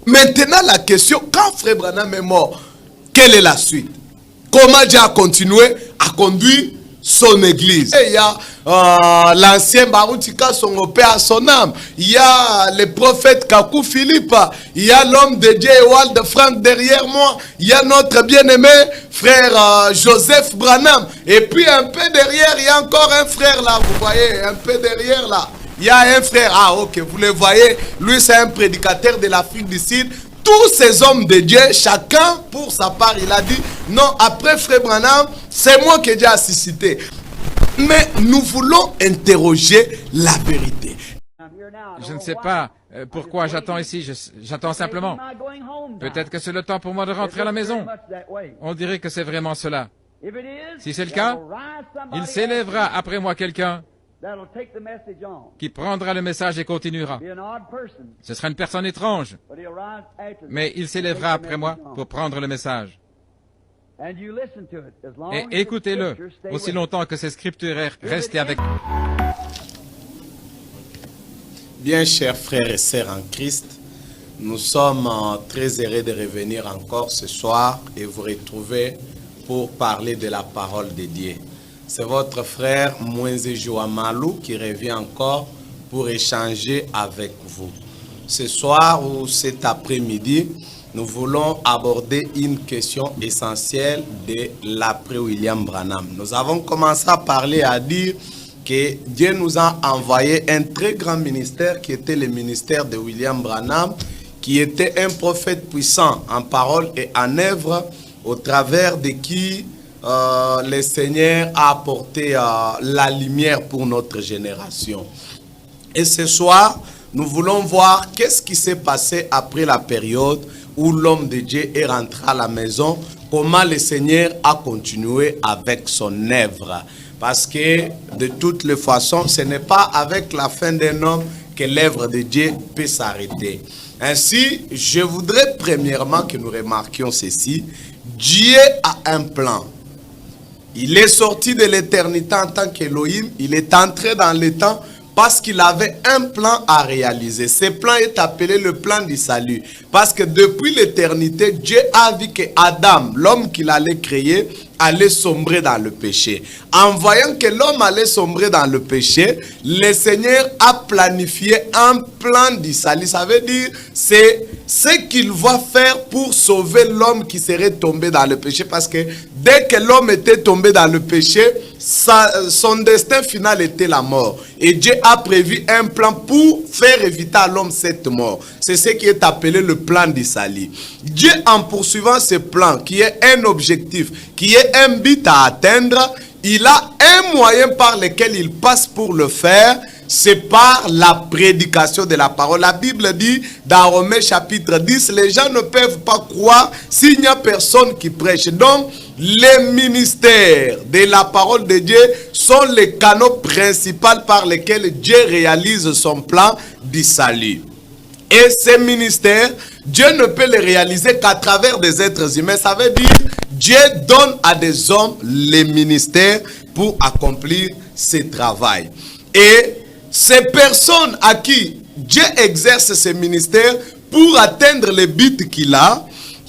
Maintenant, la question, quand Frère Branham est mort, quelle est la suite? Comment Dieu a continué à conduire son église? Et il y a l'ancien Baroutika, son père à son âme. Il y a le prophète Kakou Philippe. Il y a l'homme de Dieu, Ewald Frank derrière moi. Il y a notre bien-aimé frère Joseph Branham. Et puis un peu derrière, il y a encore un frère là, vous voyez, un peu derrière là. Il y a un frère, ah ok, vous le voyez, lui c'est un prédicateur de l'Afrique du Sud. Tous ces hommes de Dieu, chacun pour sa part, il a dit, non, après Frère Branham, c'est moi que Dieu a suscité. Mais nous voulons interroger la vérité. Je ne sais pas pourquoi j'attends ici, j'attends simplement. Peut-être que c'est le temps pour moi de rentrer à la maison. On dirait que c'est vraiment cela. Si c'est le cas, il s'élèvera après moi quelqu'un qui prendra le message et continuera. Ce sera une personne étrange, mais il s'élèvera après moi pour prendre le message. Et écoutez-le aussi longtemps que ces scripturaires restent avec vous. Bien, chers frères et sœurs en Christ, nous sommes très heureux de revenir encore ce soir et vous retrouver pour parler de la parole de Dieu. C'est votre frère Mwenze Jouamalou qui revient encore pour échanger avec vous. Ce soir ou cet après-midi, nous voulons aborder une question essentielle de l'après-William Branham. Nous avons commencé à parler, à dire que Dieu nous a envoyé un très grand ministère qui était le ministère de William Branham, qui était un prophète puissant en parole et en œuvre, au travers de qui le Seigneur a apporté la lumière pour notre génération. Et ce soir, nous voulons voir qu'est-ce qui s'est passé après la période où l'homme de Dieu est rentré à la maison, comment le Seigneur a continué avec son œuvre. Parce que de toutes les façons, ce n'est pas avec la fin d'un homme que l'œuvre de Dieu peut s'arrêter. Ainsi, je voudrais premièrement que nous remarquions ceci. Dieu a un plan. Il est sorti de l'éternité en tant qu'Élohim. Il est entré dans le temps parce qu'il avait un plan à réaliser. Ce plan est appelé le plan du salut. Parce que depuis l'éternité, Dieu a vu que Adam, l'homme qu'il allait créer, allait sombrer dans le péché. En voyant que l'homme allait sombrer dans le péché, le Seigneur a planifié un plan du salut. Ça veut dire, c'est ce qu'il va faire pour sauver l'homme qui serait tombé dans le péché. Parce que dès que l'homme était tombé dans le péché, son destin final était la mort. Et Dieu a prévu un plan pour faire éviter à l'homme cette mort. C'est ce qui est appelé le plan du salut. Dieu, en poursuivant ce plan, qui est un objectif, qui est un but à atteindre, il a un moyen par lequel il passe pour le faire. C'est par la prédication de la parole. La Bible dit dans Romains chapitre 10, les gens ne peuvent pas croire s'il n'y a personne qui prêche. Donc, les ministères de la parole de Dieu sont les canaux principaux par lesquels Dieu réalise son plan du salut. Et ces ministères, Dieu ne peut les réaliser qu'à travers des êtres humains. Ça veut dire Dieu donne à des hommes les ministères pour accomplir ce travail. Et ces personnes à qui Dieu exerce ce ministère pour atteindre les buts qu'il a,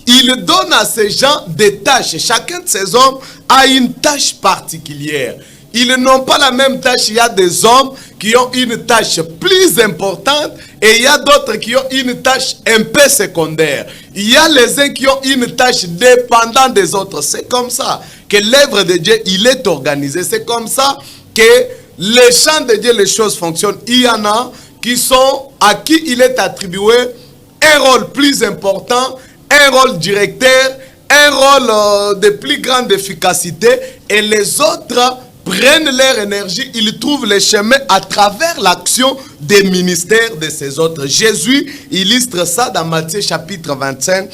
il donne à ces gens des tâches. Chacun de ces hommes a une tâche particulière. Ils n'ont pas la même tâche. Il y a des hommes qui ont une tâche plus importante et il y a d'autres qui ont une tâche un peu secondaire. Il y a les uns qui ont une tâche dépendante des autres. C'est comme ça que l'œuvre de Dieu, il est organisé. C'est comme ça que les champs de Dieu, les choses fonctionnent. Il y en a qui sont, à qui il est attribué un rôle plus important, un rôle directeur, un rôle de plus grande efficacité, et les autres prennent leur énergie, ils trouvent les chemins à travers l'action des ministères de ces autres. Jésus illustre ça dans Matthieu chapitre 25,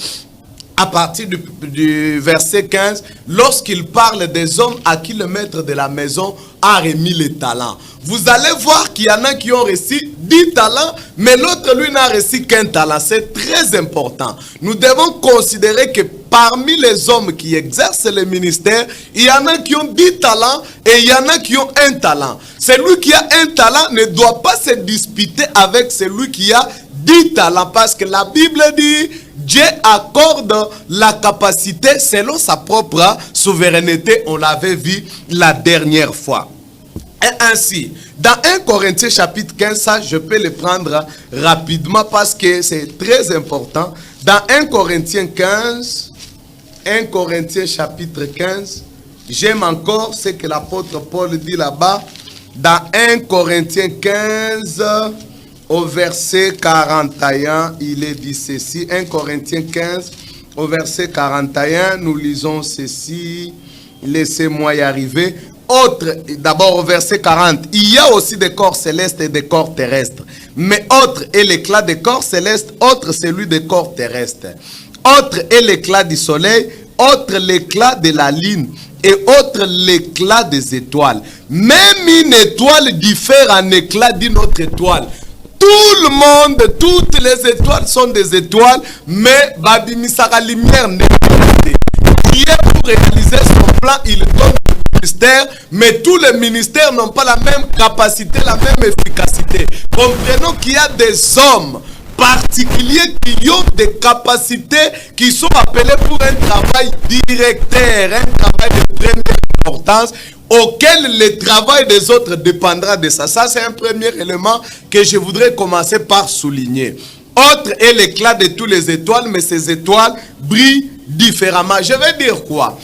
à partir du verset 15, lorsqu'il parle des hommes à qui le maître de la maison a remis les talents. Vous allez voir qu'il y en a qui ont reçu 10 talents, mais l'autre, lui, n'a reçu qu'un talent. C'est très important. Nous devons considérer que parmi les hommes qui exercent le ministère, il y en a qui ont 10 talents et il y en a qui ont un talent. Celui qui a un talent ne doit pas se disputer avec celui qui a du talent, parce que la Bible dit Dieu accorde la capacité selon sa propre souveraineté. On l'avait vu la dernière fois. Et ainsi, dans 1 Corinthiens chapitre 15, ça je peux le prendre rapidement parce que c'est très important. Dans 1 Corinthiens 15, 1 Corinthiens chapitre 15, j'aime encore ce que l'apôtre Paul dit là-bas. Dans 1 Corinthiens 15, au verset 41, il est dit ceci. 1 Corinthiens 15, au verset 41, nous lisons ceci. Laissez-moi y arriver. Autre, d'abord au verset 40, il y a aussi des corps célestes et des corps terrestres. Mais autre est l'éclat des corps célestes, autre celui des corps terrestres. Autre est l'éclat du soleil, autre l'éclat de la lune, et autre l'éclat des étoiles. Même une étoile diffère en éclat d'une autre étoile. Tout le monde, toutes les étoiles sont des étoiles, mais Babimisara lumière n'est pas. Dieu, pour réaliser son plan, il donne le ministère, mais tous les ministères n'ont pas la même capacité, la même efficacité. Comprenons qu'il y a des hommes particuliers qui ont des capacités qui sont appelés pour un travail directeur, un travail de première importance, auquel le travail des autres dépendra de ça. Ça, c'est un premier élément que je voudrais commencer par souligner. Autre est l'éclat de toutes les étoiles, mais ces étoiles brillent différemment. Je vais dire quoi?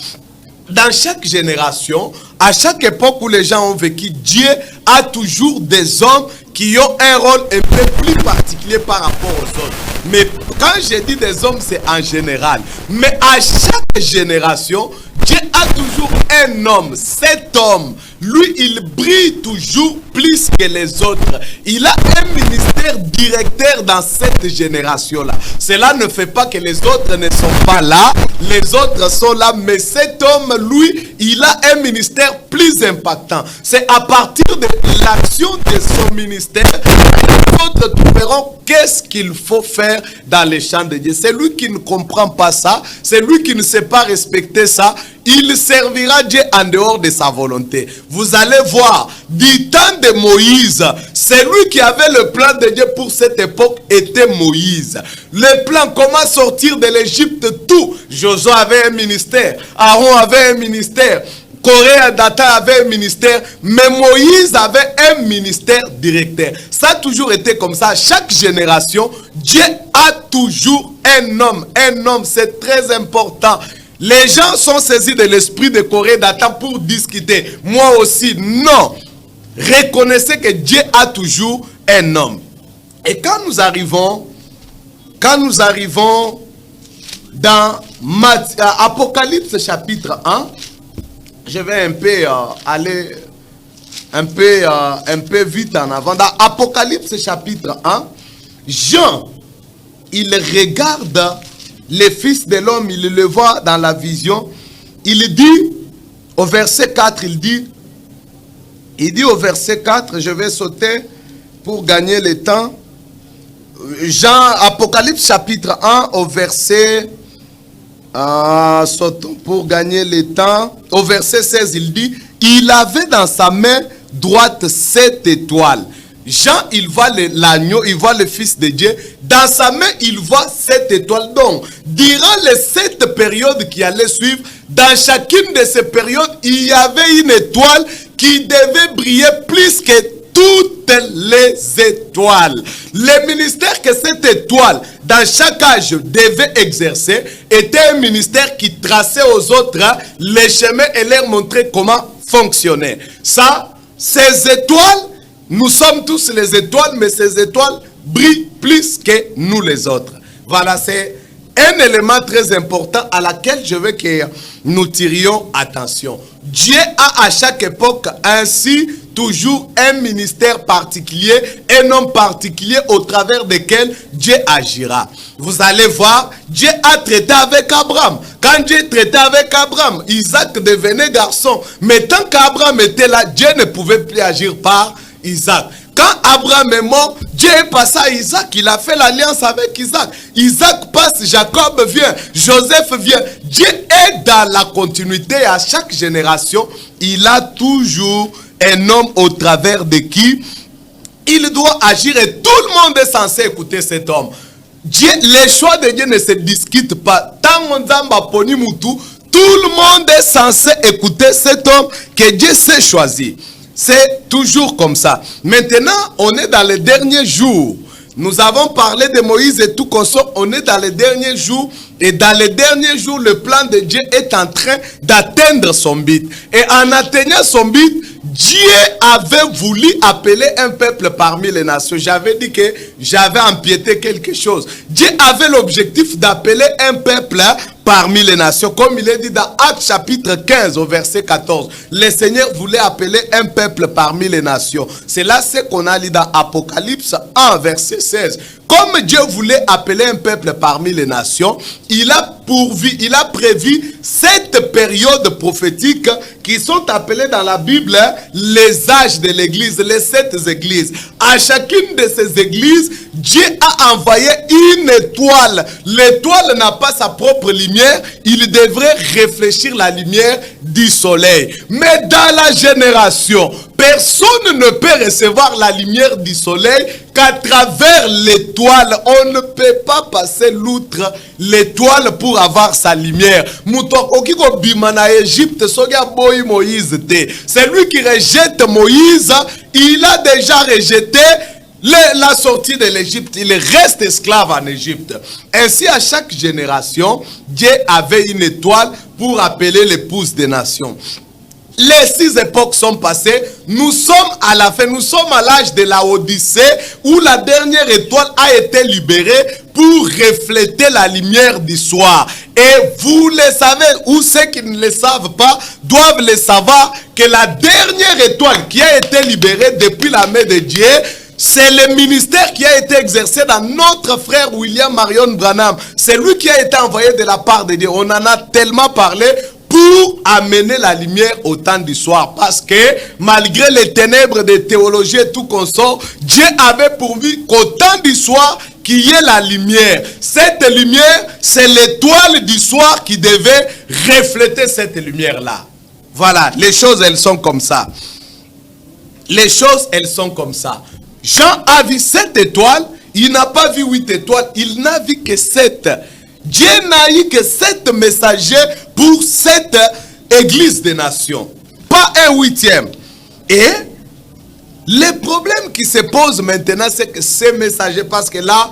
Dans chaque génération, à chaque époque où les gens ont vécu, Dieu a toujours des hommes qui ont un rôle un peu plus particulier par rapport aux autres. Mais quand je dis des hommes, c'est en général. Mais à chaque génération, Dieu a toujours un homme. Cet homme, lui, il brille toujours plus que les autres. Il a un ministère directeur dans cette génération-là. Cela ne fait pas que les autres ne sont pas là. Les autres sont là. Mais cet homme, lui, il a un ministère plus impactant. C'est à partir de l'action de son ministère que les autres trouveront qu'est-ce qu'il faut faire dans les champs de Dieu. C'est lui qui ne comprend pas ça. C'est lui qui ne sait pas respecter ça. Il servira Dieu en dehors de sa volonté. Vous allez voir, du temps de Moïse, celui qui avait le plan de Dieu pour cette époque était Moïse. Le plan, comment sortir de l'Égypte, tout. Josué avait un ministère, Aaron avait un ministère, Corée et Dathan avait un ministère, mais Moïse avait un ministère directeur. Ça a toujours été comme ça. Chaque génération, Dieu a toujours un homme. Un homme, c'est très important. Les gens sont saisis de l'esprit de Corée et Dathan pour discuter. Moi aussi, non. Reconnaissez que Dieu a toujours un homme. Et quand nous arrivons dans Apocalypse chapitre 1, je vais un peu aller un peu vite en avant. Dans Apocalypse chapitre 1, Jean, il regarde le Fils de l'homme, il le voit dans la vision. Il dit, au verset 4, il dit au verset 4, je vais sauter pour gagner le temps. Apocalypse chapitre 1, au verset... sautons pour gagner le temps. Au verset 16, il dit, il avait dans sa main droite 7 étoiles. Jean, il voit l'agneau, il voit le Fils de Dieu. Dans sa main, il voit 7 étoiles. Donc, durant les 7 périodes qui allaient suivre, dans chacune de ces périodes, il y avait une étoile qui devait briller plus que toutes les étoiles. Le ministère que cette étoile, dans chaque âge, devait exercer, était un ministère qui traçait aux autres les chemins et leur montrait comment fonctionner. Ça, ces étoiles, nous sommes tous les étoiles, mais ces étoiles brillent plus que nous les autres. Voilà, c'est un élément très important à laquelle je veux que nous tirions attention. Dieu a à chaque époque ainsi toujours un ministère particulier, un homme particulier au travers desquels Dieu agira. Vous allez voir, Dieu a traité avec Abraham. Quand Dieu traitait avec Abraham, Isaac devenait garçon. Mais tant qu'Abraham était là, Dieu ne pouvait plus agir par Isaac. Quand Abraham est mort, Dieu est passé à Isaac. Il a fait l'alliance avec Isaac. Isaac passe, Jacob vient, Joseph vient. Dieu est dans la continuité. À chaque génération, il a toujours un homme au travers de qui il doit agir et tout le monde est censé écouter cet homme. Dieu, les choix de Dieu ne se discutent pas. Tant Nzamba poni mutu, tout le monde est censé écouter cet homme que Dieu s'est choisi. C'est toujours comme ça. Maintenant, on est dans les derniers jours. Nous avons parlé de Moïse et tout consort. On est dans les derniers jours. Et dans les derniers jours, le plan de Dieu est en train d'atteindre son but. Et en atteignant son but, Dieu avait voulu appeler un peuple parmi les nations. J'avais dit que j'avais empiété quelque chose. Dieu avait l'objectif d'appeler un peuple parmi les nations. Comme il est dit dans Actes chapitre 15 au verset 14. Le Seigneur voulait appeler un peuple parmi les nations. C'est là ce qu'on a lu dans Apocalypse 1 verset 16. Comme Dieu voulait appeler un peuple parmi les nations, il a prévu cette période prophétique qui sont appelées dans la Bible les âges de l'église, les 7 églises. À chacune de ces églises, Dieu a envoyé une étoile. L'étoile n'a pas sa propre lumière, il devrait réfléchir la lumière du soleil. Mais dans la génération, personne ne peut recevoir la lumière du soleil qu'à travers l'étoile. On ne peut pas passer l'outre l'étoile pour avoir sa lumière. C'est lui qui rejette Moïse. Il a déjà rejeté la sortie de l'Égypte. Il reste esclave en Égypte. Ainsi, à chaque génération, Dieu avait une étoile pour appeler l'épouse des nations. Les 6 époques sont passées. Nous sommes à la fin. Nous sommes à l'âge de la Odyssée où la dernière étoile a été libérée pour refléter la lumière du soir. Et vous le savez, ou ceux qui ne le savent pas, doivent le savoir que la dernière étoile qui a été libérée depuis la main de Dieu, c'est le ministère qui a été exercé dans notre frère William Marion Branham. C'est lui qui a été envoyé de la part de Dieu. On en a tellement parlé pour amener la lumière au temps du soir. Parce que malgré les ténèbres de théologie et tout consort, Dieu avait pourvu qu'au temps du soir, qu'il y ait la lumière. Cette lumière, c'est l'étoile du soir qui devait refléter cette lumière-là. Voilà, les choses, elles sont comme ça. Les choses, elles sont comme ça. Jean a vu 7 étoiles, il n'a pas vu 8 étoiles, il n'a vu que 7. Dieu n'a eu que 7 messagers pour 7 églises des nations. Pas un 8e. Et le problème qui se pose maintenant, c'est que ces messagers, parce que là,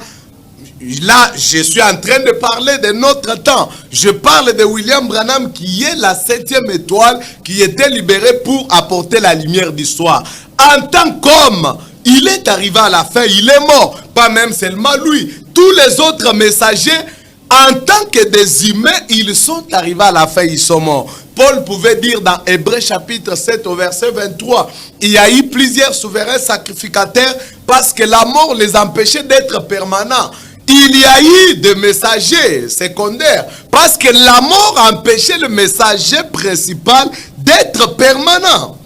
je suis en train de parler de notre temps. Je parle de William Branham qui est la 7e étoile qui était libérée pour apporter la lumière du soir. En tant qu'homme, il est arrivé à la fin, il est mort. Pas même seulement lui. Tous les autres messagers, en tant que des humains, ils sont arrivés à la fin, ils sont morts. Paul pouvait dire dans Hébreux chapitre 7 au verset 23, il y a eu plusieurs souverains sacrificateurs parce que la mort les empêchait d'être permanents. Il y a eu des messagers secondaires parce que la mort empêchait le messager principal d'être permanent.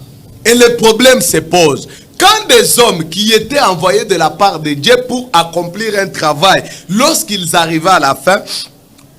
Et le problème se pose. Quand des hommes qui étaient envoyés de la part de Dieu pour accomplir un travail, lorsqu'ils arrivaient à la fin,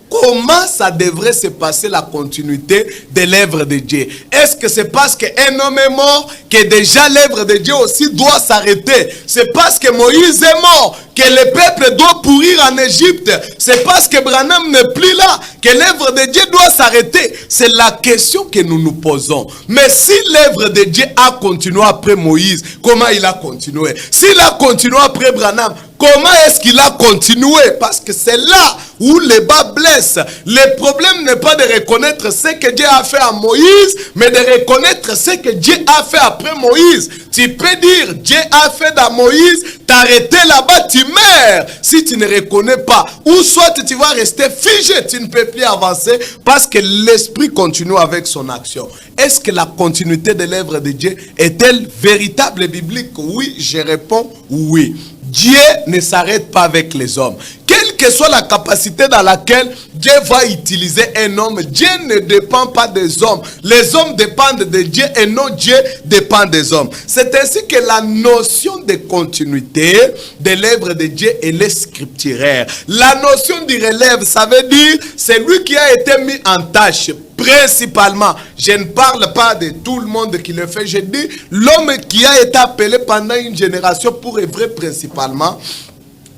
comment ça devrait se passer la continuité de l'œuvre de Dieu? Est-ce que c'est parce qu'un homme est mort que déjà l'œuvre de Dieu aussi doit s'arrêter? C'est parce que Moïse est mort que le peuple doit pourrir en Égypte? C'est parce que Branham n'est plus là que l'œuvre de Dieu doit s'arrêter? C'est la question que nous nous posons. Mais si l'œuvre de Dieu a continué après Moïse, comment il a continué? S'il a continué après Branham, comment est-ce qu'il a continué? Parce que c'est là où le bas blesse. Le problème n'est pas de reconnaître ce que Dieu a fait à Moïse, mais de reconnaître ce que Dieu a fait après Moïse. Tu peux dire, Dieu a fait dans Moïse, t'arrêter là-bas, tu meurs. Si tu ne reconnais pas, ou soit tu vas rester figé, tu ne peux plus avancer parce que l'esprit continue avec son action. Est-ce que la continuité de l'œuvre de Dieu est-elle véritable et biblique? Oui, je réponds oui. Dieu ne s'arrête pas avec les hommes. Quelle que soit la capacité dans laquelle Dieu va utiliser un homme, Dieu ne dépend pas des hommes. Les hommes dépendent de Dieu et non Dieu dépend des hommes. C'est ainsi que la notion de continuité de l'œuvre de Dieu est scripturaire. La notion du relève, ça veut dire c'est lui qui a été mis en tâche principalement Je ne parle pas de tout le monde qui le fait. Je dis l'homme qui a été appelé pendant une génération pour œuvrer principalement.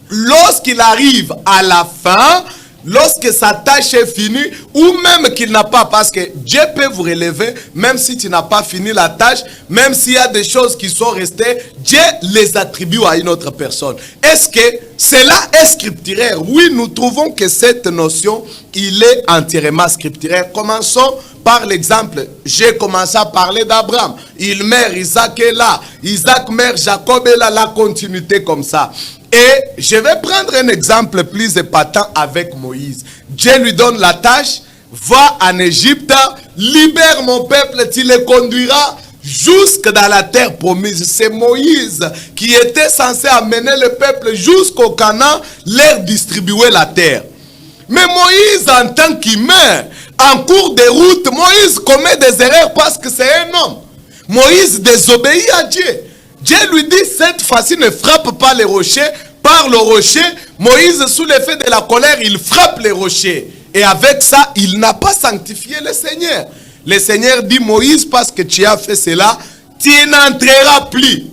Lorsqu'il arrive à la fin, lorsque sa tâche est finie, ou même qu'il n'a pas, parce que Dieu peut vous relever, même si tu n'as pas fini la tâche, même s'il y a des choses qui sont restées, Dieu les attribue à une autre personne. Est-ce que cela est scripturaire? Oui, nous trouvons que cette notion, il est entièrement scripturaire. Commençons par l'exemple. J'ai commencé à parler d'Abraham. Il meurt, Isaac est là. Isaac meurt, Jacob est là, la continuité comme ça. Et je vais prendre un exemple plus épatant avec Moïse. Dieu lui donne la tâche, va en Égypte, libère mon peuple, tu les conduiras jusque dans la terre promise. C'est Moïse qui était censé amener le peuple jusqu'au Canaan, leur distribuer la terre. Mais Moïse, en tant qu'humain, en cours de route, Moïse commet des erreurs parce que c'est un homme. Moïse désobéit à Dieu. Dieu lui dit, cette fois-ci ne frappe pas les rochers. Par le rocher, Moïse, sous l'effet de la colère, il frappe les rochers. Et avec ça, il n'a pas sanctifié le Seigneur. Le Seigneur dit, Moïse, parce que tu as fait cela, tu n'entreras plus.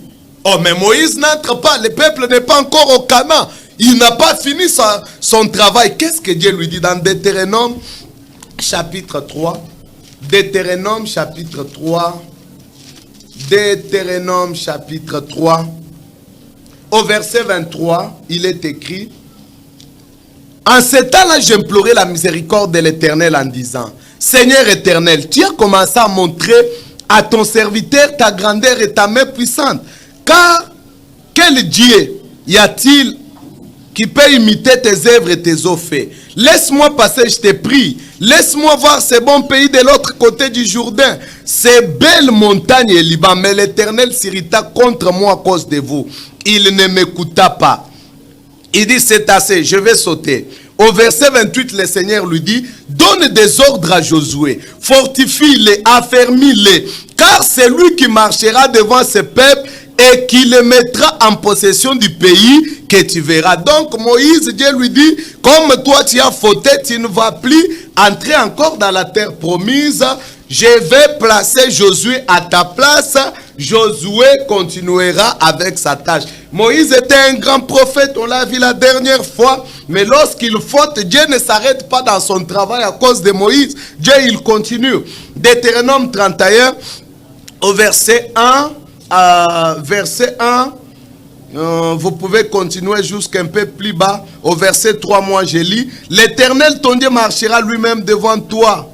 Oh, mais Moïse n'entre pas. Le peuple n'est pas encore au Canaan. Il n'a pas fini son travail. Qu'est-ce que Dieu lui dit dans Deutéronome, chapitre 3? Deutéronome, chapitre 3. Deutéronome chapitre 3, au verset 23, il est écrit: en ce temps-là, j'implorai la miséricorde de l'Éternel en disant, Seigneur éternel, tu as commencé à montrer à ton serviteur ta grandeur et ta main puissante. Car quel Dieu y a-t-il qui peut imiter tes œuvres et tes eaux faits? Laisse-moi passer, je te prie. Laisse-moi voir ce bon pays de l'autre côté du Jourdain, ces belles montagnes et Liban. Mais l'Éternel s'irrita contre moi à cause de vous. Il ne m'écouta pas. Il dit, c'est assez, je vais sauter. Au verset 28, le Seigneur lui dit, donne des ordres à Josué, fortifie-les, affermis-les, car c'est lui qui marchera devant ce peuple et qui le mettra en possession du pays que tu verras. Donc Moïse, Dieu lui dit, comme toi tu as fauté, tu ne vas plus entrer encore dans la terre promise. Je vais placer Josué à ta place. Josué continuera avec sa tâche. Moïse était un grand prophète, on l'a vu la dernière fois. Mais lorsqu'il faute, Dieu ne s'arrête pas dans son travail à cause de Moïse. Dieu, il continue. Deutéronome 31, au verset 1. Verset 1, vous pouvez continuer jusqu'un peu plus bas. Au verset 3, moi je lis: l'Éternel ton Dieu marchera lui-même devant toi.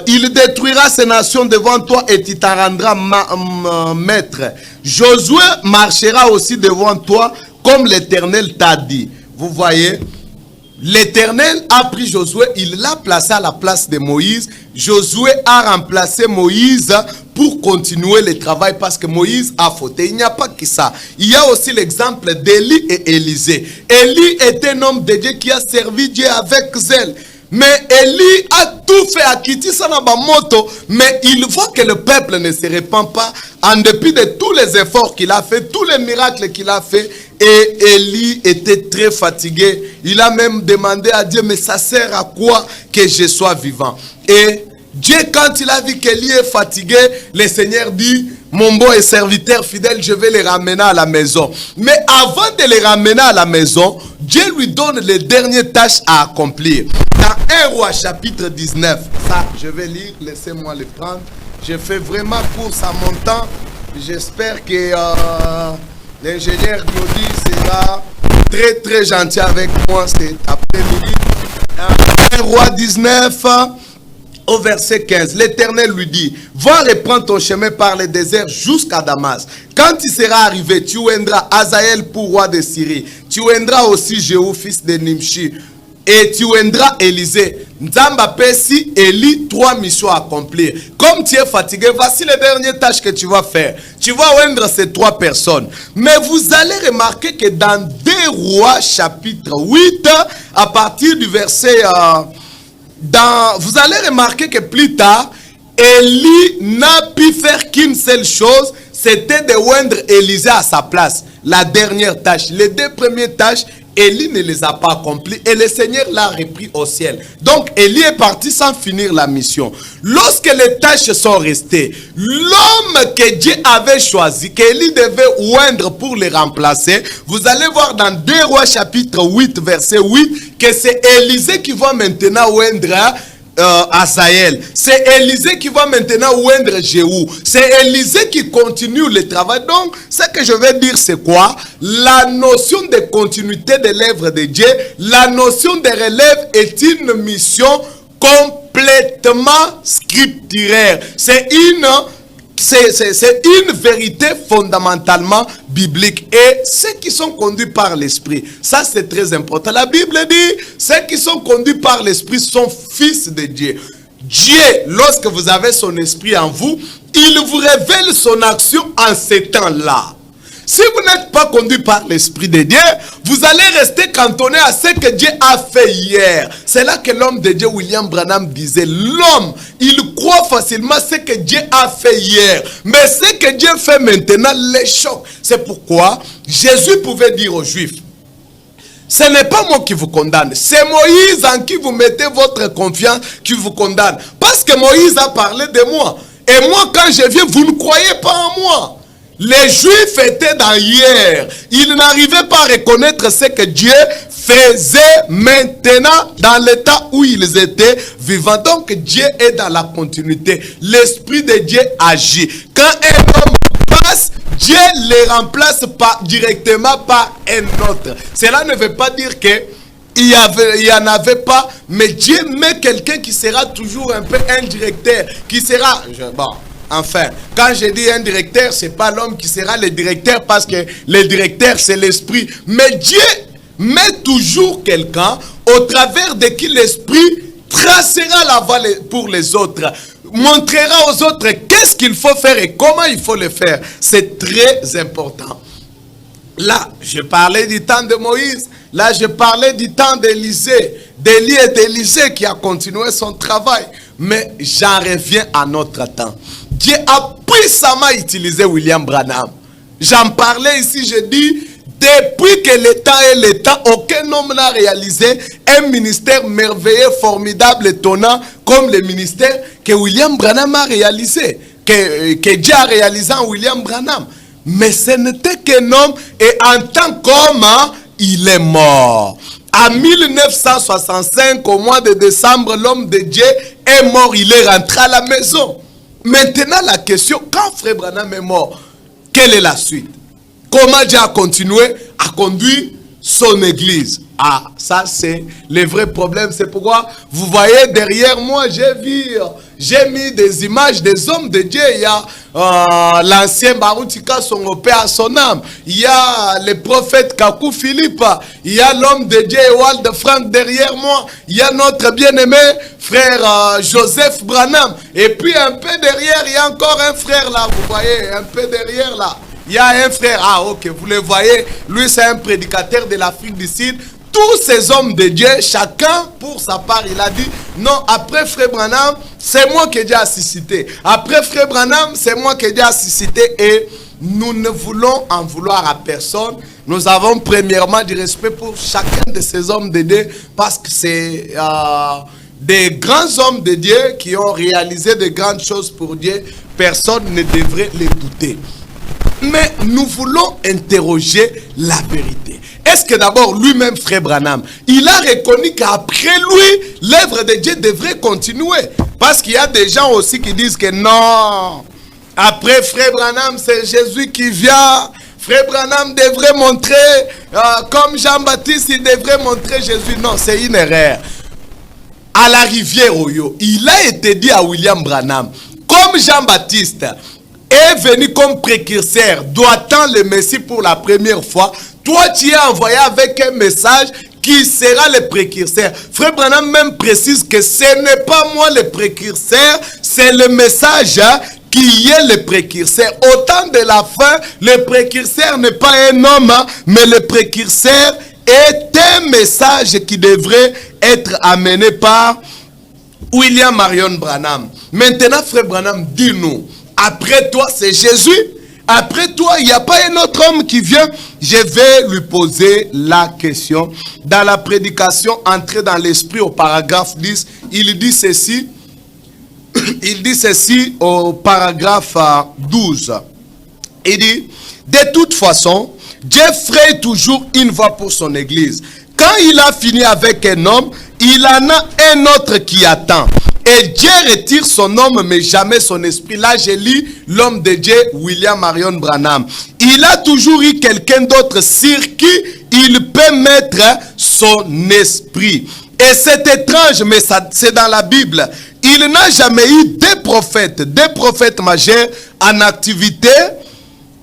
Il détruira ces nations devant toi et tu t'en rendras maître. Josué marchera aussi devant toi comme l'Éternel t'a dit. Vous voyez, l'Éternel a pris Josué, il l'a placé à la place de Moïse. Josué a remplacé Moïse pour continuer le travail parce que Moïse a fauté. Il n'y a pas que ça. Il y a aussi l'exemple d'Élie et Élisée. Élie était un homme de Dieu qui a servi Dieu avec zèle. Mais Élie a tout fait à quitter moto, mais il voit que le peuple ne se répand pas en dépit de tous les efforts qu'il a fait, tous les miracles qu'il a fait. Et Élie était très fatigué. Il a même demandé à Dieu, mais ça sert à quoi que je sois vivant? Et Dieu, quand il a vu qu'Élie est fatigué, le Seigneur dit, mon bon et serviteur fidèle, je vais les ramener à la maison. Mais avant de les ramener à la maison, Dieu lui donne les dernières tâches à accomplir. Dans 1 Roi chapitre 19, ça je vais lire, laissez-moi le prendre. Je fais vraiment course à mon temps. J'espère que l'ingénieur Glody sera très très gentil avec moi cet après-midi. 1 Roi 19, au verset 15, l'Éternel lui dit, va reprendre ton chemin par le désert jusqu'à Damas. Quand tu seras arrivé, tu oindras Azaël pour roi de Syrie. Tu oindras aussi Jéhu, fils de Nimshi. Et tu oindras Élisée. Nzamba Pessi, Élie, 3 missions à accomplir. Comme tu es fatigué, voici les dernières tâches que tu vas faire. Tu vas oindre ces 3 personnes. Mais vous allez remarquer que dans 2 Rois chapitre 8, à partir du verset... vous allez remarquer que plus tard, Élie n'a pu faire qu'une seule chose, c'était de oindre Élisée à sa place. La dernière tâche. Les 2 premières tâches, Élie ne les a pas accomplis et le Seigneur l'a repris au ciel. Donc Élie est parti sans finir la mission. Lorsque les tâches sont restées, l'homme que Dieu avait choisi, qu'Élie devait oindre pour les remplacer, vous allez voir dans 2 Rois chapitre 8 verset 8 que c'est Élisée qui va maintenant oindre Asaël. C'est Élisée qui va maintenant oindre Jéhu. C'est Élisée qui continue le travail. Donc, ce que je vais dire, c'est quoi? La notion de continuité de l'œuvre de Dieu, la notion de relève est une mission complètement scripturaire. C'est une vérité fondamentalement biblique. Et ceux qui sont conduits par l'Esprit, ça c'est très important. La Bible dit, ceux qui sont conduits par l'Esprit sont fils de Dieu. Dieu, lorsque vous avez son Esprit en vous, il vous révèle son action en ces temps-là. Si vous n'êtes pas conduit par l'Esprit de Dieu, vous allez rester cantonné à ce que Dieu a fait hier. C'est là que l'homme de Dieu, William Branham, disait, l'homme, il croit facilement ce que Dieu a fait hier. Mais ce que Dieu fait maintenant les choque. C'est pourquoi Jésus pouvait dire aux Juifs, ce n'est pas moi qui vous condamne, c'est Moïse en qui vous mettez votre confiance qui vous condamne. Parce que Moïse a parlé de moi. Et moi, quand je viens, vous ne croyez pas en moi. Les Juifs étaient dans hier. Ils n'arrivaient pas à reconnaître ce que Dieu faisait maintenant dans l'état où ils étaient vivants. Donc Dieu est dans la continuité. L'Esprit de Dieu agit. Quand un homme passe, Dieu les remplace directement par un autre. Cela ne veut pas dire que il y en avait pas, mais Dieu met quelqu'un qui sera toujours un peu un directeur, qui sera... Enfin, quand je dis un directeur, ce n'est pas l'homme qui sera le directeur parce que le directeur, c'est l'esprit. Mais Dieu met toujours quelqu'un au travers de qui l'esprit tracera la voie pour les autres. Montrera aux autres qu'est-ce qu'il faut faire et comment il faut le faire. C'est très important. Là, je parlais du temps de Moïse. Là, je parlais du temps d'Élisée. D'Élie et d'Élisée qui a continué son travail. Mais j'en reviens à notre temps. Dieu a puissamment utilisé William Branham. J'en parlais ici, je dis, depuis que l'État est l'État, aucun homme n'a réalisé un ministère merveilleux, formidable, étonnant, comme le ministère que William Branham a réalisé, que Dieu a réalisé en William Branham. Mais ce n'était qu'un homme, et en tant qu'homme, il est mort. En 1965, au mois de décembre, l'homme de Dieu est mort, il est rentré à la maison. Maintenant, la question, quand Frère Branham est mort, quelle est la suite? Comment Dieu a continué à conduire son église? Ah, ça c'est le vrai problème. C'est pourquoi vous voyez derrière moi, j'ai mis des images des hommes de Dieu. Il y a l'ancien Barutika Songopé à son âme. Il y a le prophète Kakou Philippe. Il y a l'homme de Dieu Ewald Frank derrière moi. Il y a notre bien-aimé frère Joseph Branham. Et puis un peu derrière, il y a encore un frère là. Vous voyez, un peu derrière là. Il y a un frère, ah ok, vous le voyez, lui c'est un prédicateur de l'Afrique du Sud. Tous ces hommes de Dieu, chacun pour sa part, il a dit, non, après Frère Branham, c'est moi que Dieu a suscité. Après Frère Branham, c'est moi que Dieu a suscité. Et nous ne voulons en vouloir à personne. Nous avons premièrement du respect pour chacun de ces hommes de Dieu, parce que c'est des grands hommes de Dieu qui ont réalisé de grandes choses pour Dieu. Personne ne devrait les douter. Mais nous voulons interroger la vérité. Est-ce que d'abord lui-même, Frère Branham, il a reconnu qu'après lui, l'œuvre de Dieu devrait continuer? Parce qu'il y a des gens aussi qui disent que non, après Frère Branham, c'est Jésus qui vient. Frère Branham devrait montrer, comme Jean-Baptiste, il devrait montrer Jésus. Non, c'est une erreur. À la rivière Oyo, il a été dit à William Branham, comme Jean-Baptiste est venu comme précurseur, doit-on le Messie pour la première fois, toi tu es envoyé avec un message qui sera le précurseur. Frère Branham même précise que ce n'est pas moi le précurseur, c'est le message qui est le précurseur. Au temps de la fin, le précurseur n'est pas un homme, mais le précurseur est un message qui devrait être amené par William Marion Branham. Maintenant, Frère Branham, dis-nous, après toi, c'est Jésus. Après toi, il n'y a pas un autre homme qui vient. Je vais lui poser la question. Dans la prédication, entrer dans l'esprit au paragraphe 10, il dit ceci. Il dit ceci au paragraphe 12. Il dit, de toute façon, Dieu ferait toujours une voie pour son église. Quand il a fini avec un homme, il en a un autre qui attend. Et Dieu retire son homme, mais jamais son esprit. Là, je lis l'homme de Dieu, William Marion Branham. Il a toujours eu quelqu'un d'autre sur qui il peut mettre son esprit. Et c'est étrange, mais c'est dans la Bible. Il n'a jamais eu deux prophètes majeurs en activité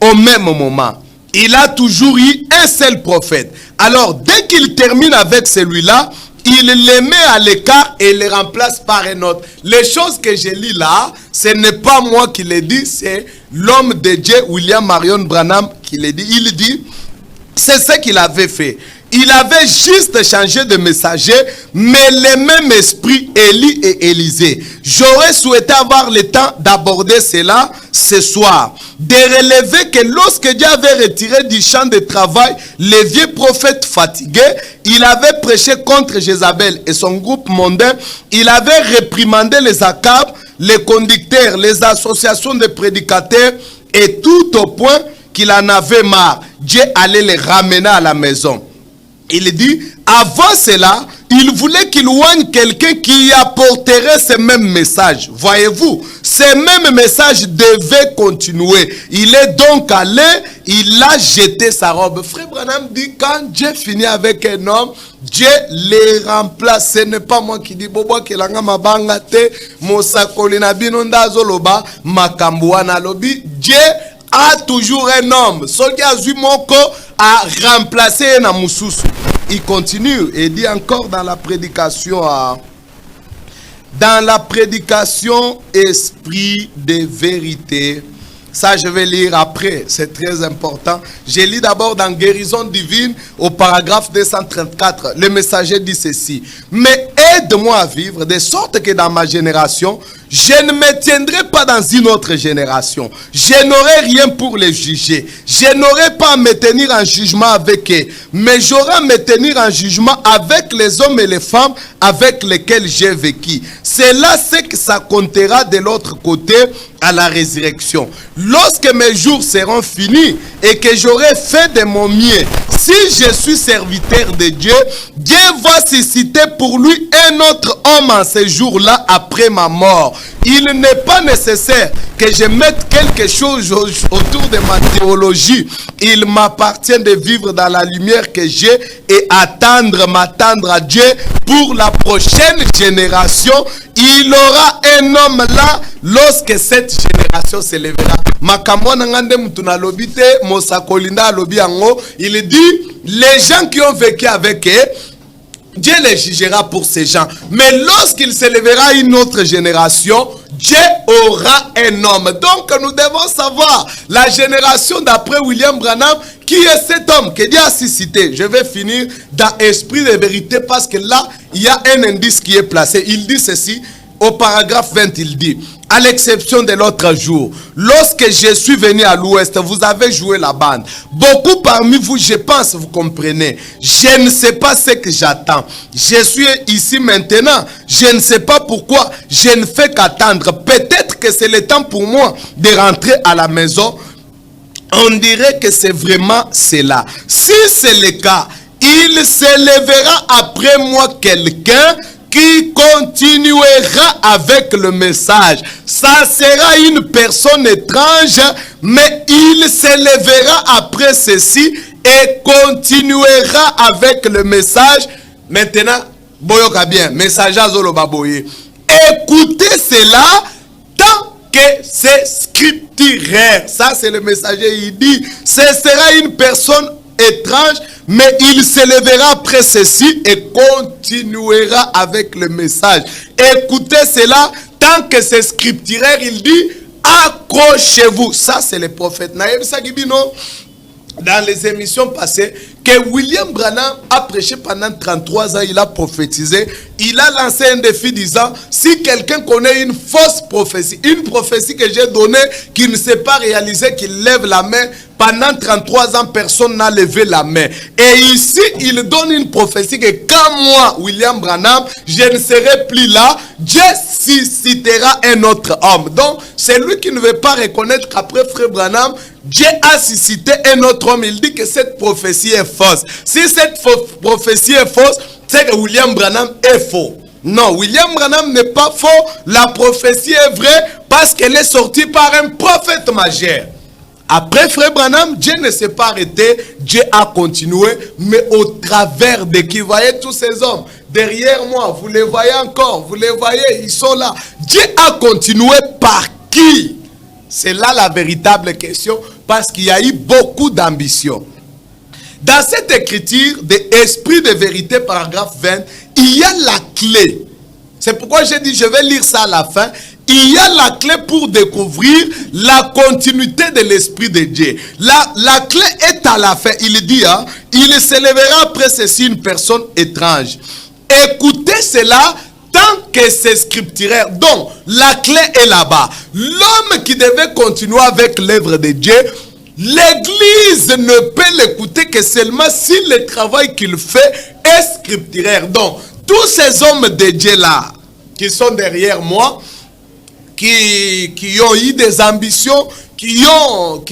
au même moment. Il a toujours eu un seul prophète. Alors, dès qu'il termine avec celui-là, il les met à l'écart et les remplace par un autre. Les choses que je lis là, ce n'est pas moi qui les dis, c'est l'homme de Dieu, William Marion Branham, qui les dit. Il dit, c'est ce qu'il avait fait. Il avait juste changé de messager, mais le même esprit, Élie et Élisée. J'aurais souhaité avoir le temps d'aborder cela ce soir. De relever que lorsque Dieu avait retiré du champ de travail les vieux prophètes fatigués, il avait prêché contre Jézabel et son groupe mondain. Il avait réprimandé les Akab, les conducteurs, les associations de prédicateurs, et tout au point qu'il en avait marre. Dieu allait les ramener à la maison. Il dit, avant cela, il voulait qu'il oigne quelqu'un qui apporterait ce même message. Voyez-vous, ce même message devait continuer. Il est donc allé, il a jeté sa robe. Frère Branham dit, quand Dieu finit avec un homme, Dieu les remplace. Ce n'est pas moi qui dis, bobo kelanga mabanga te, mosakolina binonda zoloba, makambuana lobi. Dieu a toujours un homme. Celui qui a remplacé un Moussoussou. Il continue et dit encore dans la prédication, esprit de vérité. Ça, je vais lire après, c'est très important. Je lis d'abord dans Guérison divine, au paragraphe 234. Le messager dit ceci. Mais aide-moi à vivre de sorte que dans ma génération, je ne me tiendrai pas dans une autre génération. Je n'aurai rien pour les juger. Je n'aurai pas à me tenir en jugement avec eux. Mais j'aurai à me tenir en jugement avec les hommes et les femmes avec lesquels j'ai vécu. C'est là ce que ça comptera de l'autre côté à la résurrection. Lorsque mes jours seront finis et que j'aurai fait de mon mieux, si je suis serviteur de Dieu, Dieu va susciter pour lui un autre homme en ces jours-là après ma mort. Il n'est pas nécessaire que je mette quelque chose autour de ma théologie. Il m'appartient de vivre dans la lumière que j'ai et m'attendre à Dieu pour la prochaine génération. Il aura un homme là lorsque cette génération se lèvera. Il dit, les gens qui ont vécu avec eux, Dieu les jugera pour ces gens. Mais lorsqu'il se lèvera une autre génération, Dieu aura un homme. Donc nous devons savoir la génération d'après William Branham, qui est cet homme que Dieu a suscité. Je vais finir dans esprit de vérité parce que là, il y a un indice qui est placé. Il dit ceci, au paragraphe 20, il dit, à l'exception de l'autre jour, lorsque je suis venu à l'ouest, vous avez joué la bande. Beaucoup parmi vous, je pense, vous comprenez. Je ne sais pas ce que j'attends. Je suis ici maintenant. Je ne sais pas pourquoi. Je ne fais qu'attendre. Peut-être que c'est le temps pour moi de rentrer à la maison. On dirait que c'est vraiment cela. Si c'est le cas, il se lèvera après moi quelqu'un qui continuera avec le message. Ça sera une personne étrange, mais il se lèvera après ceci et continuera avec le message. Maintenant, boyoka bien, message azolo baboye. Écoutez cela tant que c'est scripturaire. Ça, c'est le messager, il dit, ce sera une personne étrange, mais il se lèvera après ceci et continuera avec le message. Écoutez cela, tant que c'est scripturaire, il dit, accrochez-vous. Ça, c'est le prophète. dans les émissions passées que William Branham a prêché pendant 33 ans, il a prophétisé, il a lancé un défi disant, si quelqu'un connaît une fausse prophétie, une prophétie que j'ai donnée, qui ne s'est pas réalisée, qu'il lève la main, pendant 33 ans, personne n'a levé la main. Et ici, il donne une prophétie que quand moi, William Branham, je ne serai plus là, Dieu suscitera un autre homme. Donc, c'est lui qui ne veut pas reconnaître qu'après Frère Branham, Dieu a suscité un autre homme. Il dit que cette prophétie est fausse. Si cette prophétie est fausse, c'est que William Branham est faux. Non, William Branham n'est pas faux. La prophétie est vraie parce qu'elle est sortie par un prophète majeur. Après Frère Branham, Dieu ne s'est pas arrêté, Dieu a continué, mais au travers de qui? Voyez tous ces hommes derrière moi, vous les voyez encore, vous les voyez, ils sont là. Dieu a continué par qui? C'est là la véritable question, parce qu'il y a eu beaucoup d'ambition. Dans cette écriture de Esprit de vérité, paragraphe 20, il y a la clé. C'est pourquoi j'ai dit, je vais lire ça à la fin. Il y a la clé pour découvrir la continuité de l'Esprit de Dieu. La clé est à la fin. Il dit, hein, il s'élèvera après ceci une personne étrange. Écoutez cela tant que c'est scripturaire. Donc, la clé est là-bas. L'homme qui devait continuer avec l'œuvre de Dieu, l'Église ne peut l'écouter que seulement si le travail qu'il fait est scripturaire. Donc, tous ces hommes de Dieu là, qui sont derrière moi, qui ont eu des ambitions, qui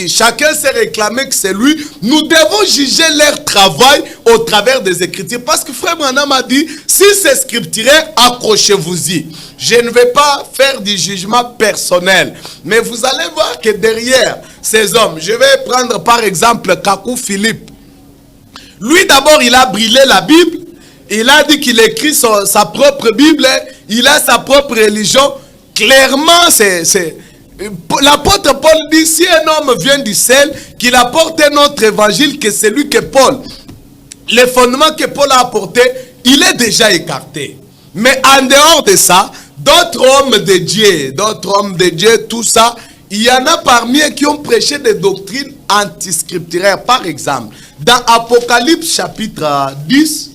chacun s'est réclamé que c'est lui, nous devons juger leur travail au travers des Écritures. Parce que Frère Branham a dit, si c'est scripturaire, accrochez-vous-y. Je ne vais pas faire du jugement personnel, mais vous allez voir que derrière ces hommes, je vais prendre par exemple Kakou Philippe. Lui d'abord, il a brûlé la Bible, il a dit qu'il écrit sa propre Bible, il a sa propre religion. Clairement, l'apôtre Paul dit, si un homme vient du ciel, qu'il apporte un autre évangile que celui que Paul, le fondement que Paul a apporté, il est déjà écarté. Mais en dehors de ça, d'autres hommes de Dieu, tout ça, il y en a parmi eux qui ont prêché des doctrines antiscripturaires. Par exemple, dans Apocalypse chapitre 10,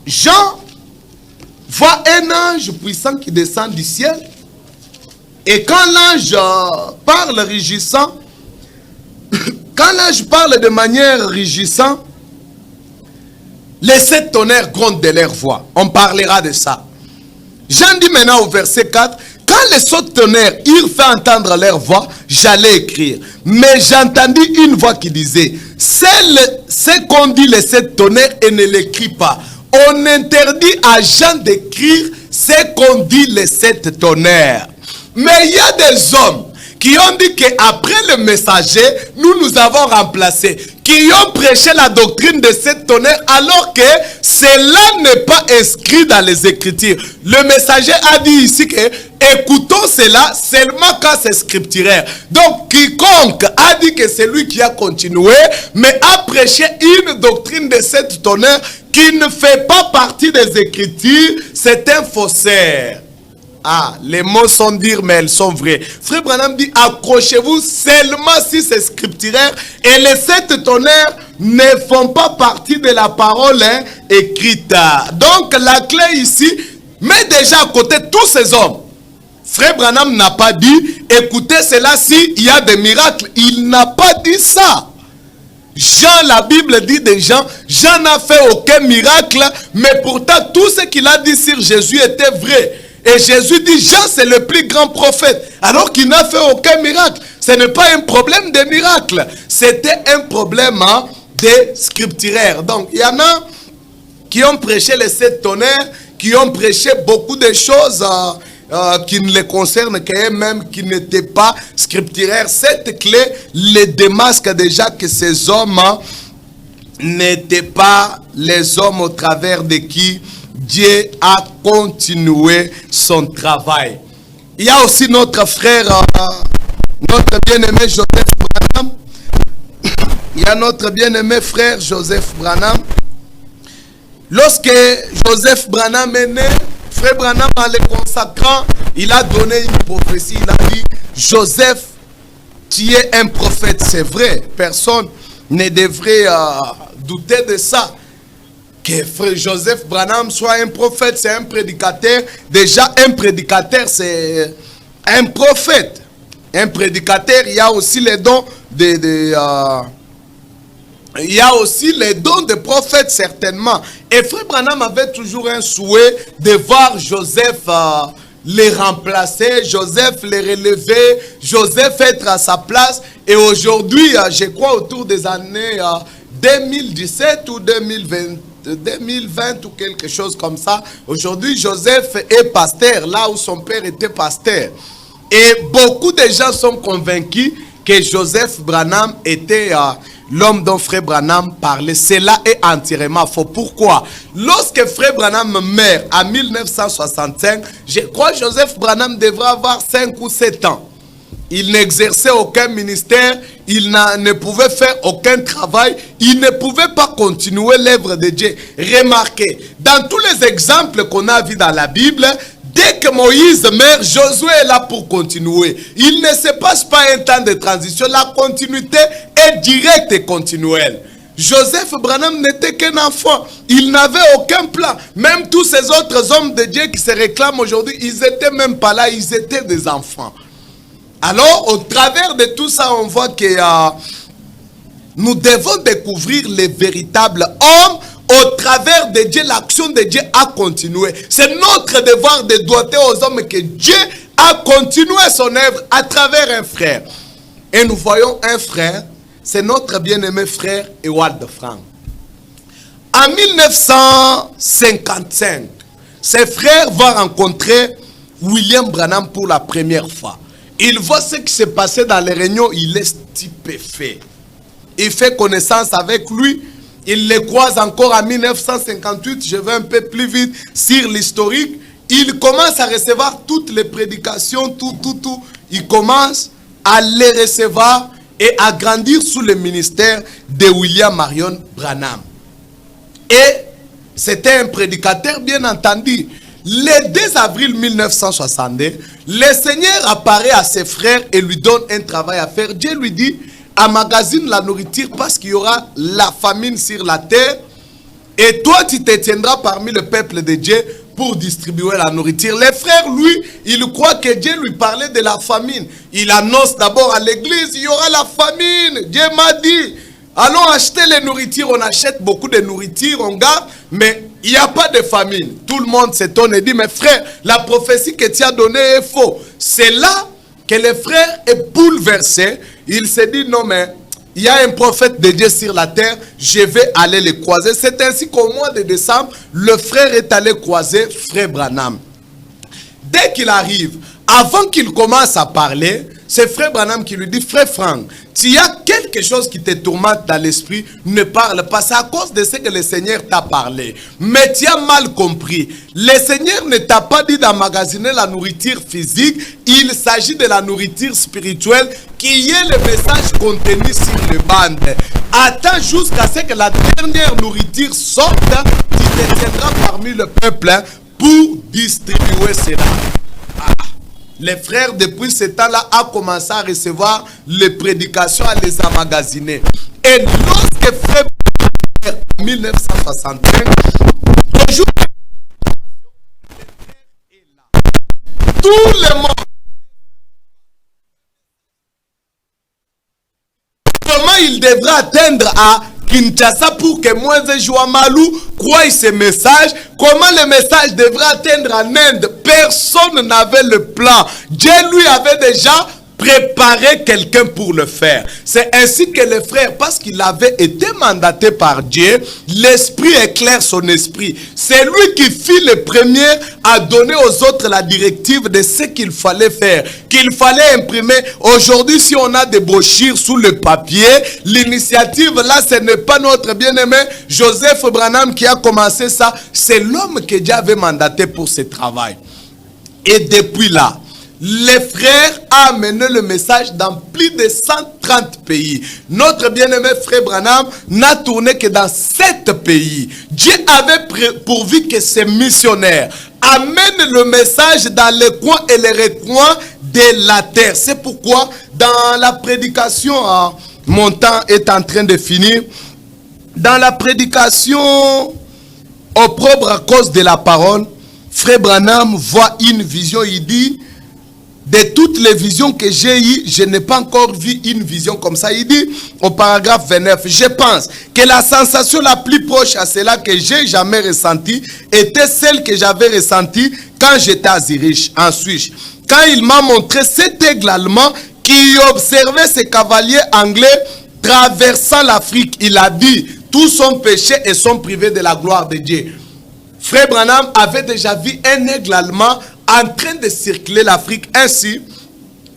Jean voit un ange puissant qui descend du ciel. Et quand l'ange parle rugissant, quand l'ange parle de manière rugissante, les 7 tonnerres grondent de leur voix. On parlera de ça. Jean dit maintenant au verset 4, quand les 7 tonnerres eurent fait entendre leur voix, j'allais écrire. Mais j'entendis une voix qui disait, c'est qu'on dit les 7 tonnerres et ne l'écrit pas. On interdit à Jean d'écrire ce qu'on dit les 7 tonnerres. Mais il y a des hommes qui ont dit qu'après le messager, nous avons remplacé, qui ont prêché la doctrine de 7 tonnerres alors que cela n'est pas inscrit dans les Écritures. Le messager a dit ici que écoutons cela seulement quand c'est scripturaire. Donc quiconque a dit que c'est lui qui a continué, mais a prêché une doctrine de 7 tonnerres qui ne fait pas partie des Écritures, c'est un faussaire. Ah, les mots sont durs, mais elles sont vraies. Frère Branham dit, accrochez-vous seulement si c'est scripturaire. Et les 7 tonnerres ne font pas partie de la parole écrite. Donc, la clé ici, met déjà à côté tous ces hommes. Frère Branham n'a pas dit, écoutez cela s'il y a des miracles. Il n'a pas dit ça. Jean, la Bible dit de Jean, Jean n'a fait aucun miracle, mais pourtant tout ce qu'il a dit sur Jésus était vrai. Et Jésus dit, Jean c'est le plus grand prophète, alors qu'il n'a fait aucun miracle. Ce n'est pas un problème de miracle, c'était un problème de scripturaire. Donc il y en a qui ont prêché les 7 tonnerres, qui ont prêché beaucoup de choses qui ne les concernent qu'eux-mêmes, qui n'étaient pas scripturaires. Cette clé les démasque déjà que ces hommes n'étaient pas les hommes au travers de qui Dieu a continué son travail. Il y a aussi notre frère, notre bien-aimé Joseph Branham. Il y a notre bien-aimé frère Joseph Branham. Lorsque Joseph Branham est né, frère Branham, en le consacrant, il a donné une prophétie. Il a dit, Joseph, tu es un prophète. C'est vrai, personne ne devrait douter de ça. Que frère Joseph Branham soit un prophète, c'est un prédicateur. Déjà, un prédicateur, c'est un prophète. Un prédicateur, il y a aussi les dons il y a aussi les dons de prophètes, certainement. Et frère Branham avait toujours un souhait de voir Joseph les remplacer, Joseph les relever, Joseph être à sa place. Et aujourd'hui, je crois autour des années 2017 ou 2020 ou quelque chose comme ça. Aujourd'hui, Joseph est pasteur, là où son père était pasteur. Et beaucoup de gens sont convaincus que Joseph Branham était l'homme dont frère Branham parlait. Cela est entièrement faux. Pourquoi? Lorsque frère Branham meurt en 1965, je crois que Joseph Branham devrait avoir 5 ou 7 ans. Il n'exerçait aucun ministère, il ne pouvait faire aucun travail, il ne pouvait pas continuer l'œuvre de Dieu. Remarquez, dans tous les exemples qu'on a vus dans la Bible, dès que Moïse meurt, Josué est là pour continuer. Il ne se passe pas un temps de transition, la continuité est directe et continuelle. Joseph Branham n'était qu'un enfant, il n'avait aucun plan. Même tous ces autres hommes de Dieu qui se réclament aujourd'hui, ils n'étaient même pas là, ils étaient des enfants. Alors, au travers de tout ça, on voit que nous devons découvrir les véritables hommes. Au travers de Dieu, l'action de Dieu a continué. C'est notre devoir de doter aux hommes que Dieu a continué son œuvre à travers un frère. Et nous voyons un frère, c'est notre bien-aimé frère Ewald Frank. En 1955, ses frères vont rencontrer William Branham pour la première fois. Il voit ce qui s'est passé dans les réunions, il est stupéfait. Il fait connaissance avec lui. Il le croise encore en 1958. Je vais un peu plus vite sur l'historique. Il commence à recevoir toutes les prédications, tout. Il commence à les recevoir et à grandir sous le ministère de William Marion Branham. Et c'était un prédicateur, bien entendu. Le 2 avril 1962, le Seigneur apparaît à ses frères et lui donne un travail à faire. Dieu lui dit: emmagasine la nourriture parce qu'il y aura la famine sur la terre. Et toi, tu te tiendras parmi le peuple de Dieu pour distribuer la nourriture. Les frères, lui, il croit que Dieu lui parlait de la famine. Il annonce d'abord à l'église: il y aura la famine. Dieu m'a dit, allons acheter les nourritures. On achète beaucoup de nourriture, on garde, mais il n'y a pas de famine. Tout le monde s'étonne et dit: mais frère, la prophétie que tu as donnée est faux. C'est là que le frère est bouleversé. Il se dit: non, mais il y a un prophète de Dieu sur la terre, je vais aller le croiser. C'est ainsi qu'au mois de décembre, le frère est allé croiser frère Branham. Dès qu'il arrive, avant qu'il commence à parler, c'est frère Branham qui lui dit: frère Frank, s'il y a quelque chose qui te tourmente dans l'esprit, ne parle pas. C'est à cause de ce que le Seigneur t'a parlé. Mais tu as mal compris. Le Seigneur ne t'a pas dit d'emmagasiner la nourriture physique. Il s'agit de la nourriture spirituelle, qui est le message contenu sur le bandes. Attends jusqu'à ce que la dernière nourriture sorte. Tu te tiendras parmi le peuple pour distribuer cela. Les frères, depuis ce temps-là, ont commencé à recevoir les prédications, à les emmagasiner. Et lorsque frère en 1965, le jour tout le monde, comment il devra atteindre à Kinshasa pour que Moïse Jouamalou croie ce message? Comment le message devra atteindre en Inde? Personne n'avait le plan. Dieu lui avait déjà préparé quelqu'un pour le faire. C'est ainsi que les frères, parce qu'il avait été mandaté par Dieu, l'esprit éclaire son esprit. C'est lui qui fit le premier à donner aux autres la directive de ce qu'il fallait faire, qu'il fallait imprimer. Aujourd'hui, si on a des brochures sous le papier, l'initiative là, ce n'est pas notre bien-aimé Joseph Branham qui a commencé ça. C'est l'homme que Dieu avait mandaté pour ce travail. Et depuis là, les frères ont amené le message dans plus de 130 pays. Notre bien-aimé frère Branham n'a tourné que dans 7 pays. Dieu avait pourvu que ces missionnaires amènent le message dans les coins et les recoins de la terre. C'est pourquoi dans la prédication mon temps est en train de finir. Dans la prédication opprobre à cause de la parole, Frère Branham voit une vision. Il dit, de toutes les visions que j'ai eues, je n'ai pas encore vu une vision comme ça. Il dit au paragraphe 29, je pense que la sensation la plus proche à cela que j'ai jamais ressentie était celle que j'avais ressentie quand j'étais à Zurich, en Suisse. Quand il m'a montré cet aigle allemand qui observait ces cavaliers anglais traversant l'Afrique, il a dit, tous sont péchés et sont privés de la gloire de Dieu. Frère Branham avait déjà vu un aigle allemand en train de circuler l'Afrique. Ainsi,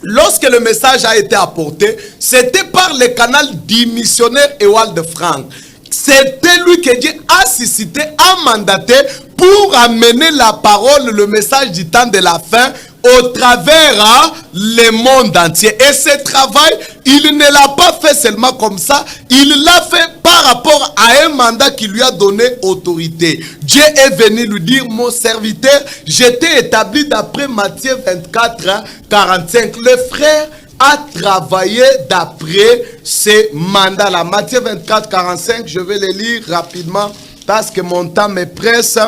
lorsque le message a été apporté, c'était par le canal du missionnaire Ewald Frank. C'était lui que Dieu a suscité, a mandaté pour amener la parole, le message du temps de la fin au travers le monde entier. Et ce travail, il ne l'a pas fait seulement comme ça, il l'a fait par rapport à un mandat qui lui a donné autorité. Dieu est venu lui dire, mon serviteur, j'étais établi d'après Matthieu 24, 45. Le frère a travaillé d'après ces mandats-là. Matthieu 24, 45, je vais les lire rapidement parce que mon temps me presse.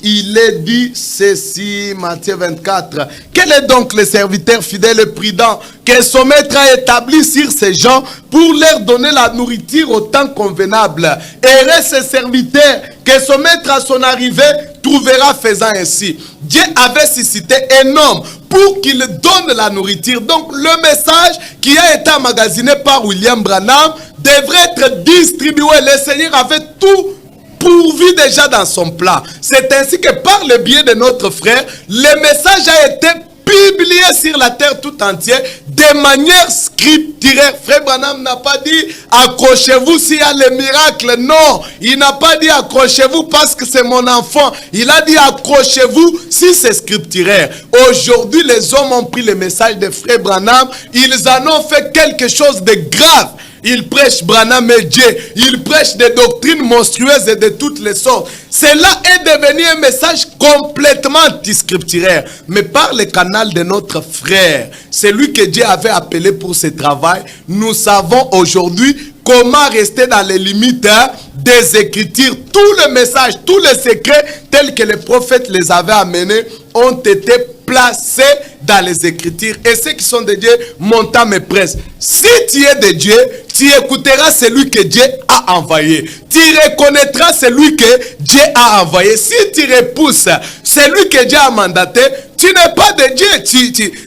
Il est dit ceci, Matthieu 24. Quel est donc le serviteur fidèle et prudent que son maître a établi sur ces gens pour leur donner la nourriture au temps convenable? Heureux ce serviteur que son maître à son arrivée trouvera faisant ainsi. Dieu avait suscité un homme pour qu'il donne la nourriture. Donc le message qui a été emmagasiné par William Branham devrait être distribué. Le Seigneur avait tout pourvu déjà dans son plan. C'est ainsi que par le biais de notre frère, le message a été publié sur la terre tout entière de manière scripturaire. Frère Branham n'a pas dit accrochez-vous s'il y a le miracle. Non, il n'a pas dit accrochez-vous parce que c'est mon enfant. Il a dit accrochez-vous si c'est scripturaire. Aujourd'hui, les hommes ont pris le message de Frère Branham. Ils en ont fait quelque chose de grave. Il prêche Branham et Dieu. Il prêche des doctrines monstrueuses et de toutes les sortes. Cela est devenu un message complètement anti-scripturaire. Mais par le canal de notre frère, celui que Dieu avait appelé pour ce travail, nous savons aujourd'hui comment rester dans les limites des Écritures. Tout le message, tous les secrets tels que les prophètes les avaient amenés ont été placés dans les Écritures. Et ceux qui sont de Dieu, mon temps me presse. Si tu es de Dieu, tu écouteras celui que Dieu a envoyé. Tu reconnaîtras celui que Dieu a envoyé. Si tu repousses celui que Dieu a mandaté, tu n'es pas de Dieu.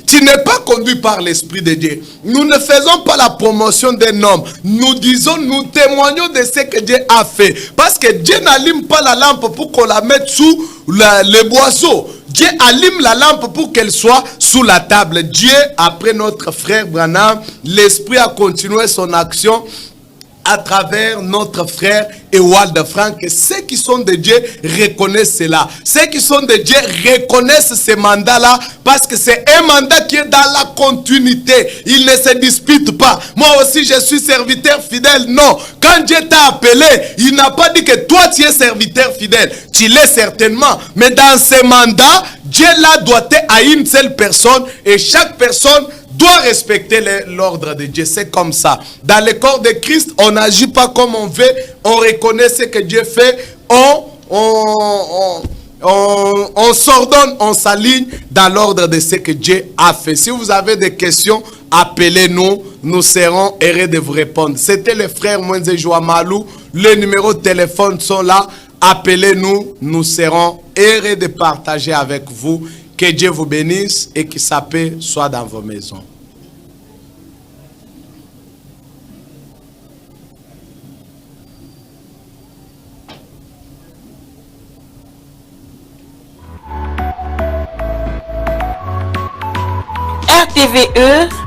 Tu n'es pas conduit par l'Esprit de Dieu. Nous ne faisons pas la promotion d'un homme. Nous disons, nous témoignons de ce que Dieu a fait. Parce que Dieu n'allume pas la lampe pour qu'on la mette sous le boisseau. Dieu allume la lampe pour qu'elle soit sous la table. Dieu, après notre frère Branham, l'Esprit a continué son action à travers notre frère Ewald Frank. Ceux qui sont de Dieu reconnaissent cela. Ceux qui sont de Dieu reconnaissent ce mandat-là parce que c'est un mandat qui est dans la continuité. Il ne se dispute pas. Moi aussi, je suis serviteur fidèle. Non. Quand Dieu t'a appelé, il n'a pas dit que toi, tu es serviteur fidèle. Tu l'es certainement. Mais dans ce mandat, Dieu l'a doté à une seule personne et chaque personne doit respecter l'ordre de Dieu. C'est comme ça. Dans le corps de Christ, on n'agit pas comme on veut. On reconnaît ce que Dieu fait. On s'ordonne, on s'aligne dans l'ordre de ce que Dieu a fait. Si vous avez des questions, appelez-nous. Nous serons heureux de vous répondre. C'était le frère Mwenze Joamalou. Les numéros de téléphone sont là. Appelez-nous. Nous serons heureux de partager avec vous. Que Dieu vous bénisse et que sa paix soit dans vos maisons. RTVE